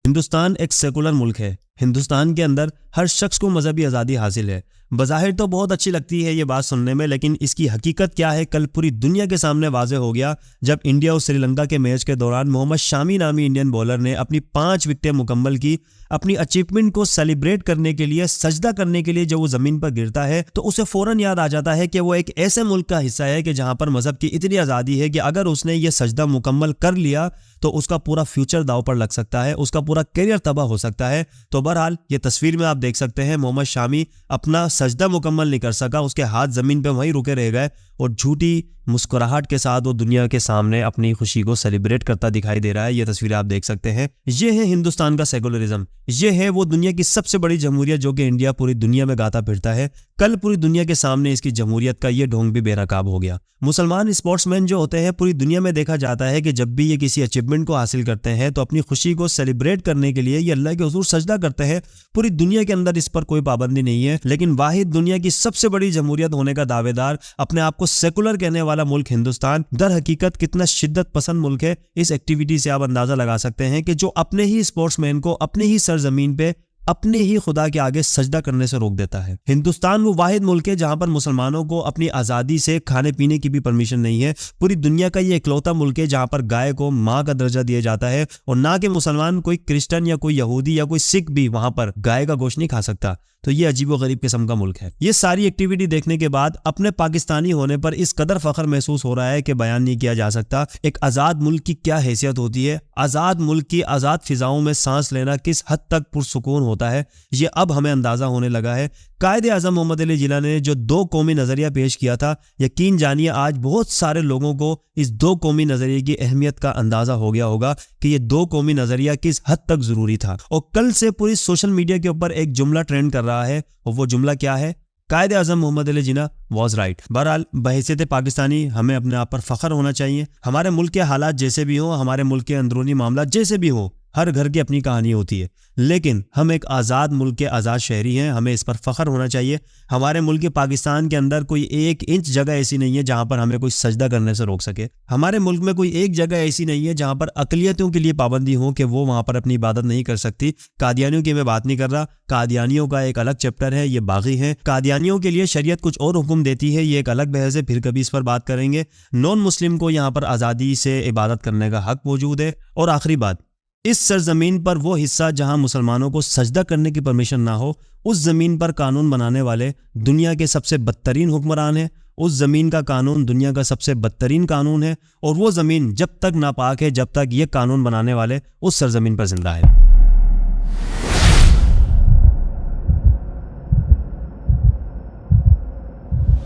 हिंदुस्तान एक सेकुलर मुल्क है। हिंदुस्तान के अंदर हर शख्स को मजहबी आज़ादी हासिल है। बज़ाहिर तो बहुत अच्छी लगती है ये बात सुनने में, लेकिन इसकी हकीकत क्या है कल पूरी दुनिया के सामने वाज़े हो गया जब इंडिया और श्रीलंका के मैच के दौरान मोहम्मद शामी नामी इंडियन बॉलर ने अपनी 5 विकेटें मुकम्मल की। अपनी अचीवमेंट को सेलिब्रेट करने के लिए, सजदा करने के लिए जब वो ज़मीन पर गिरता है तो उसे फ़ौरन याद आ जाता है कि वो एक ऐसे मुल्क का हिस्सा है कि जहाँ पर मज़हब की इतनी आज़ादी है कि अगर उसने ये सजदा मुकम्मल कर लिया तो उसका पूरा फ्यूचर दाव पर लग सकता है, उसका पूरा करियर तबाह हो सकता है। तो बहरहाल ये तस्वीर में आप देख सकते हैं मोहम्मद शामी अपना सजदा मुकम्मल नहीं कर सका, उसके हाथ ज़मीन पे वहीं रुके रह गए और झूठी मुस्कुराहट के साथ वो दुनिया के सामने अपनी खुशी को सेलिब्रेट करता दिखाई दे रहा है। ये तस्वीर आप देख सकते हैं। ये है हिंदुस्तान का सेकुलरिज्म, ये है वो दुनिया की सबसे बड़ी जमहूरियत जो कि इंडिया पूरी दुनिया में गाता फिरता है। कल पूरी दुनिया के सामने इसकी जमहूरियत का ये ढोंग भी बेनकाब हो गया। मुसलमान स्पोर्ट्समैन जो होते हैं पूरी दुनिया में देखा जाता है कि जब भी ये किसी अचीवमेंट को हासिल करते हैं तो अपनी खुशी को सेलिब्रेट करने के लिए ये अल्लाह के हुजूर सजदा करते हैं। पूरी दुनिया के अंदर इस पर कोई पाबंदी नहीं है, लेकिन वाहिद दुनिया की सबसे बड़ी जमहूरियत होने का दावेदार, अपने आप को सेकुलर कहने वाला मुल्क हिंदुस्तान दर हकीकत कितना शिद्दत पसंद मुल्क है। इस एक्टिविटी से आप अंदाजा लगा सकते हैं कि जो अपने ही स्पोर्ट्समैन को अपने ही सरजमीन पे अपने ही खुदा के आगे सजदा करने से रोक देता है। हिंदुस्तान वो वाहिद मुल्क है जहां पर मुसलमानों को अपनी आज़ादी से खाने पीने की भी परमिशन नहीं है। पूरी दुनिया का ये इकलौता मुल्क है जहां पर गाय को माँ का दर्जा दिया जाता है और ना कि मुसलमान, कोई क्रिश्चियन या कोई यहूदी या कोई सिख भी वहां पर गाय का गोश्त नहीं खा सकता। तो ये अजीब व गरीब किस्म का मुल्क है। ये सारी एक्टिविटी देखने के बाद अपने पाकिस्तानी होने पर इस कदर फख्र महसूस हो रहा है कि बयान नहीं किया जा सकता। एक आज़ाद मुल्क की क्या हैसियत होती है, आज़ाद मुल्क की आज़ाद फिजाओं में सांस लेना किस हद तक पुरसुकून होता है, ये अब हमें अंदाजा होने लगा है। कायदे आज़म मोहम्मद अली जिन्ना ने जो 2 कौमी नज़रिया पेश किया था, यकीन जानिए आज बहुत सारे लोगों को इस 2 कौमी नज़रिए की अहमियत का अंदाज़ा हो गया होगा कि ये 2 कौमी नज़रिया किस हद तक ज़रूरी था। और कल से पूरी सोशल मीडिया के ऊपर एक जुमला ट्रेंड कर रहा है और वो जुमला क्या है? कायदे आज़म मोहम्मद अली जिन्ना वॉज राइट। बहरहाल बहैसियत पाकिस्तानी हमें अपने आप पर फख्र होना चाहिए। हमारे मुल्क के हालात जैसे भी हों, हमारे मुल्क के अंदरूनी मामला जैसे भी हों, हर घर की अपनी कहानी होती है, लेकिन हम एक आज़ाद मुल्क के आज़ाद शहरी हैं, हमें इस पर फ़ख्र होना चाहिए। हमारे मुल्क के पाकिस्तान के अंदर कोई 1 इंच जगह ऐसी नहीं है जहां पर हमें कोई सजदा करने से रोक सके। हमारे मुल्क में कोई एक जगह ऐसी नहीं है जहां पर अक़लियतों के लिए पाबंदी हो कि वो वहां पर अपनी इबादत नहीं कर सकती। कादियानियों की मैं बात नहीं कर रहा, कादियानियों का एक अलग चैप्टर है, ये बागी हैं। कादियानियों के लिए शरीयत कुछ और हुक्म देती है, ये एक अलग बहस है, फिर कभी इस पर बात करेंगे। नॉन मुस्लिम को यहाँ पर आज़ादी से इबादत करने का हक मौजूद है। और आखिरी बात, इस सरजमीन पर वो हिस्सा जहां मुसलमानों को सजदा करने की परमिशन ना हो, उस जमीन पर कानून बनाने वाले दुनिया के सबसे बदतरीन हुक्मरान हैं। उस जमीन का कानून दुनिया का सबसे बदतरीन कानून है और वो जमीन जब तक नापाक है, जब तक ये कानून बनाने वाले उस सरजमीन पर जिंदा है।